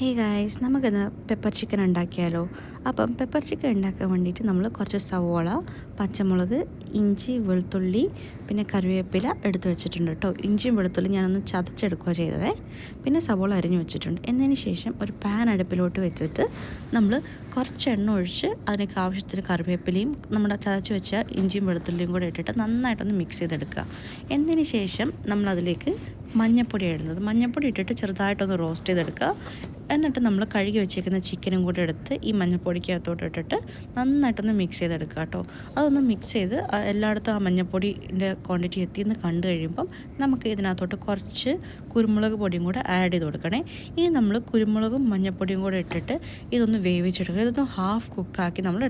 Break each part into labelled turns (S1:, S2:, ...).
S1: Hey guys, നമുക്കിന്ന് pepper chicken ഉണ്ടാക്കിയാലോ. അപ്പം പെപ്പർ ചിക്കൻ ഉണ്ടാക്കാൻ വേണ്ടിയിട്ട് നമ്മൾ കുറച്ച് സവോള, പച്ചമുളക്, ഇഞ്ചി, വെളുത്തുള്ളി, പിന്നെ കറിവേപ്പില എടുത്ത് വെച്ചിട്ടുണ്ട് കേട്ടോ. ഇഞ്ചിയും വെളുത്തുള്ളി ഞാനൊന്ന് ചതച്ചെടുക്കുക ചെയ്തതേ. പിന്നെ സവോള അരിഞ്ഞു വെച്ചിട്ടുണ്ട്. എന്നതിന് ശേഷം ഒരു പാൻ അടുപ്പിലോട്ട് വെച്ചിട്ട് നമ്മൾ കുറച്ച് എണ്ണ ഒഴിച്ച് അതിനൊക്കെ ആവശ്യത്തിന് കറിവേപ്പിലയും നമ്മുടെ ചതച്ച് വെച്ച ഇഞ്ചിയും വെളുത്തുള്ളിയും കൂടെ ഇട്ടിട്ട് നന്നായിട്ടൊന്ന് മിക്സ് ചെയ്തെടുക്കുക. എന്നതിന് ശേഷം നമ്മളതിലേക്ക് മഞ്ഞൾപ്പൊടി ഇടുന്നത്. മഞ്ഞൾപ്പൊടി ഇട്ടിട്ട് ചെറുതായിട്ടൊന്ന് റോസ്റ്റ് ചെയ്തെടുക്കുക. എന്നിട്ട് നമ്മൾ കഴുകി വെച്ചേക്കുന്ന ചിക്കനും കൂടെ എടുത്ത് ഈ മഞ്ഞൾപ്പൊടിക്കകത്തോട്ട് ഇട്ടിട്ട് നന്നായിട്ടൊന്ന് മിക്സ് ചെയ്തെടുക്കുക കേട്ടോ. അതൊന്ന് മിക്സ് ചെയ്ത് എല്ലായിടത്തും ആ മഞ്ഞൾപ്പൊടിൻ്റെ ക്വാണ്ടിറ്റി എത്തിയെന്ന് കണ്ടു കഴിയുമ്പം നമുക്ക് ഇതിനകത്തോട്ട് കുറച്ച് കുരുമുളക് പൊടിയും കൂടെ ആഡ് ചെയ്ത് കൊടുക്കണേ. ഇനി നമ്മൾ കുരുമുളകും മഞ്ഞൾപ്പൊടിയും കൂടെ ഇട്ടിട്ട് ഇതൊന്ന് വേവിച്ചെടുക്കുക. ഇതൊന്ന് ഹാഫ് കുക്കാക്കി നമ്മൾ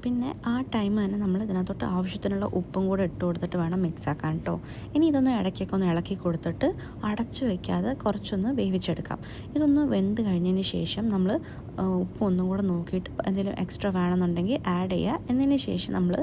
S1: പിന്നെ ആ ടൈം തന്നെ നമ്മൾ ഇതിനകത്തോട്ട് ആവശ്യത്തിനുള്ള ഉപ്പും കൂടെ ഇട്ട് കൊടുത്തിട്ട് വേണം മിക്സ് ആക്കാൻ കേട്ടോ. ഇനി ഇതൊന്ന് ഇടയ്ക്കൊക്കെ ഒന്ന് ഇളക്കി കൊടുത്തിട്ട് അടച്ച് വയ്ക്കാതെ കുറച്ചൊന്ന് വേവിച്ചെടുക്കാം. ഇതൊന്ന് വെന്ത് കഴിഞ്ഞതിന് ശേഷം നമ്മൾ ഉപ്പ് ഒന്നും കൂടെ നോക്കിയിട്ട് എന്തെങ്കിലും എക്സ്ട്രാ വേണമെന്നുണ്ടെങ്കിൽ ആഡ് ചെയ്യുക. എന്നതിന് ശേഷം നമ്മൾ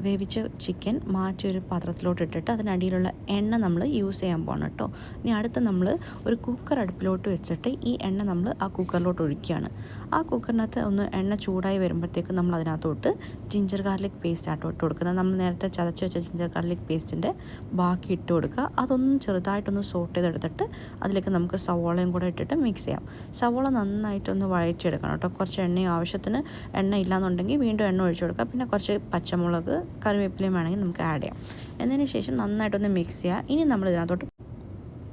S1: വേവിച്ച ചിക്കൻ മാറ്റി ഒരു പാത്രത്തിലോട്ട് ഇട്ടിട്ട് അതിനടിയിലുള്ള എണ്ണ നമ്മൾ യൂസ് ചെയ്യാൻ പോകണം കേട്ടോ. ഇനി അടുത്ത് നമ്മൾ ഒരു കുക്കർ അടുപ്പിലോട്ട് വെച്ചിട്ട് ഈ എണ്ണ നമ്മൾ ആ കുക്കറിലോട്ട് ഒഴിക്കുകയാണ്. ആ കുക്കറിനകത്ത് ഒന്ന് എണ്ണ ചൂടായി വരുമ്പോഴത്തേക്ക് നമ്മൾ അതിനകത്തോട്ട് ജിഞ്ചർ ഗാർലിക് പേസ്റ്റ് ആട്ടോ ഇട്ട് കൊടുക്കുന്നത്. നമ്മൾ നേരത്തെ ചതച്ച് വെച്ച ജിഞ്ചർ ഗാർലിക് പേസ്റ്റിൻ്റെ ബാക്കി ഇട്ട് കൊടുക്കുക. അതൊന്ന് ചെറുതായിട്ടൊന്ന് സോട്ട് ചെയ്തെടുത്തിട്ട് അതിലേക്ക് നമുക്ക് സവോളയും കൂടെ ഇട്ടിട്ട് മിക്സ് ചെയ്യാം. സവോള നന്നായിട്ടൊന്ന് വഴറ്റിയെടുക്കണം കേട്ടോ. കുറച്ച് എണ്ണയും ആവശ്യത്തിന് എണ്ണ ഇല്ലാന്നുണ്ടെങ്കിൽ വീണ്ടും എണ്ണ ഒഴിച്ചു കൊടുക്കുക. പിന്നെ കുറച്ച് പച്ചമുളക്, കറിവേപ്പിലയും വേണമെങ്കിൽ നമുക്ക് ആഡ് ചെയ്യാം. എന്നതിന് ശേഷം നന്നായിട്ടൊന്ന് മിക്സ് ചെയ്യുക. ഇനി നമ്മൾ ഇതിനകത്തോട്ട്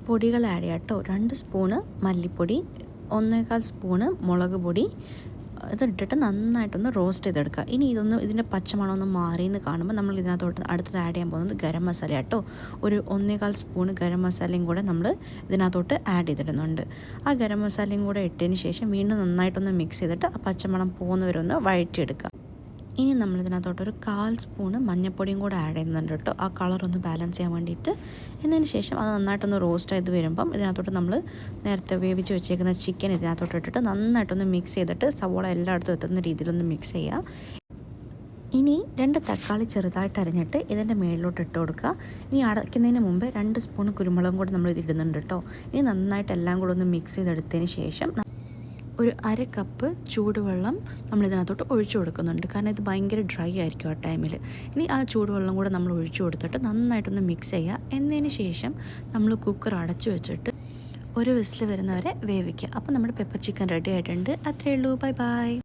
S1: പൊടികൾ ആഡ് ചെയ്യാം കേട്ടോ. 2 സ്പൂണ് മല്ലിപ്പൊടി, 1.25 സ്പൂണ് മുളക് പൊടി ഇതിട്ടിട്ട് നന്നായിട്ടൊന്ന് റോസ്റ്റ് ചെയ്തെടുക്കുക. ഇനി ഇതിൻ്റെ പച്ചമണമൊന്ന് മാറിയെന്ന് കാണുമ്പോൾ നമ്മൾ ഇതിനകത്തോട്ട് അടുത്തത് ആഡ് ചെയ്യാൻ പോകുന്നത് ഗരം മസാല കേട്ടോ. ഒരു 1.25 സ്പൂണ് ഗരം മസാലയും കൂടെ നമ്മൾ ഇതിനകത്തോട്ട് ആഡ് ചെയ്തിടുന്നുണ്ട്. ആ ഗരം മസാലയും കൂടെ ഇട്ടതിന് ശേഷം വീണ്ടും നന്നായിട്ടൊന്ന് മിക്സ് ചെയ്തിട്ട് ആ പച്ചമണം പോകുന്നവരൊന്ന് വഴറ്റിയെടുക്കുക. ഇനി നമ്മളിതിനകത്തോട്ട് ഒരു 1/4 സ്പൂണ് മഞ്ഞൾപ്പൊടിയും കൂടെ ആഡ് ചെയ്യുന്നുണ്ട് കേട്ടോ, ആ കളറൊന്ന് ബാലൻസ് ചെയ്യാൻ വേണ്ടിയിട്ട്. എന്നതിന് ശേഷം അത് നന്നായിട്ടൊന്ന് റോസ്റ്റ് ചെയ്ത് വരുമ്പം ഇതിനകത്തോട്ട് നമ്മൾ നേരത്തെ വേവിച്ച് വെച്ചേക്കുന്ന ചിക്കൻ ഇതിനകത്തോട്ട് ഇട്ടിട്ട് നന്നായിട്ടൊന്ന് മിക്സ് ചെയ്തിട്ട് സവോള എല്ലായിടത്തും എത്തുന്ന രീതിയിലൊന്ന് മിക്സ് ചെയ്യുക. ഇനി 2 തക്കാളി ചെറുതായിട്ട് അരിഞ്ഞിട്ട് ഇതിൻ്റെ മേളിലോട്ട് ഇട്ട് കൊടുക്കുക. ഇനി അടയ്ക്കുന്നതിന് മുമ്പ് 2 സ്പൂൺ കുരുമുളകും കൂടെ നമ്മൾ ഇതിടുന്നുണ്ട് കേട്ടോ. ഇനി നന്നായിട്ട് എല്ലാം കൂടെ ഒന്ന് മിക്സ് ചെയ്തെടുത്തതിന് ശേഷം ഒരു 1/2 കപ്പ് ചൂടുവെള്ളം നമ്മളിതിനകത്തോട്ട് ഒഴിച്ചു കൊടുക്കുന്നുണ്ട്. കാരണം ഇത് ഭയങ്കര ഡ്രൈ ആയിരിക്കും ആ ടൈമിൽ. ഇനി ആ ചൂടുവെള്ളം കൂടെ നമ്മൾ ഒഴിച്ചു കൊടുത്തിട്ട് നന്നായിട്ടൊന്ന് മിക്സ് ചെയ്യുക. എന്നതിന് ശേഷം നമ്മൾ കുക്കർ അടച്ചു വെച്ചിട്ട് ഒരു വിസിൽ വരുന്നവരെ വേവിക്കുക. അപ്പോൾ നമ്മുടെ പെപ്പർ ചിക്കൻ റെഡി ആയിട്ടുണ്ട്. അത്രയേ ഉള്ളൂ. Bye bye.